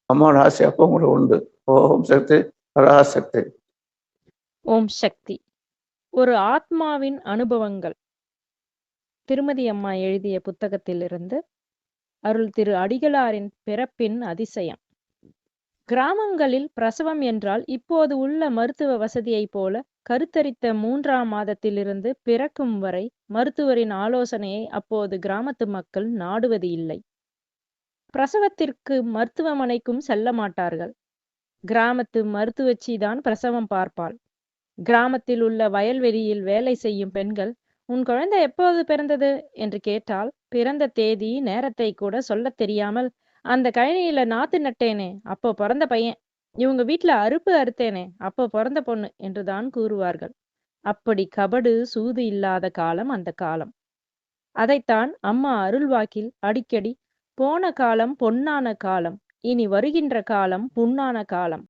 அம்மாவோட ஆசை அப்போ உங்களுக்கு உண்டு. ஓம் சக்தி, பராசக்தி. ஓம் சக்தி. ஒரு ஆத்மாவின் அனுபவங்கள். திருமதி அம்மா எழுதிய புத்தகத்திலிருந்து அருள் திரு அடிகளாரின் பிறப்பின் அதிசயம். கிராமங்களில் பிரசவம் என்றால் இப்போது உள்ள மருத்துவ வசதியைப் போல கருத்தரித்த 3ஆம் மாதத்திலிருந்து பிறக்கும் வரை மருத்துவரின் ஆலோசனையை அப்போது கிராமத்து மக்கள் நாடுவது இல்லை. பிரசவத்திற்கு மருத்துவமனைக்கும் செல்ல மாட்டார்கள். கிராமத்து மருத்துவச்சி தான் பிரசவம் பார்ப்பாள். கிராமத்தில் உள்ள வயல்வெளியில் வேலை செய்யும் பெண்கள், உன் குழந்தை எப்போது பிறந்தது என்று கேட்டால் பிறந்த தேதி நேரத்தை கூட சொல்லத் தெரியாமல், அந்த கழனியில நாத்து நட்டேனே அப்போ பிறந்த பையன், இவங்க வீட்டுல அறுப்பு அறுத்தேனே அப்போ பிறந்த பொண்ணு என்றுதான் கூறுவார்கள். அப்படி கபடு சூது இல்லாத காலம் அந்த காலம். அதைத்தான் அம்மா அருள்வாக்கில் அடிக்கடி, போன காலம் பொன்னான காலம், இனி வருகின்ற காலம் புண்ணான காலம்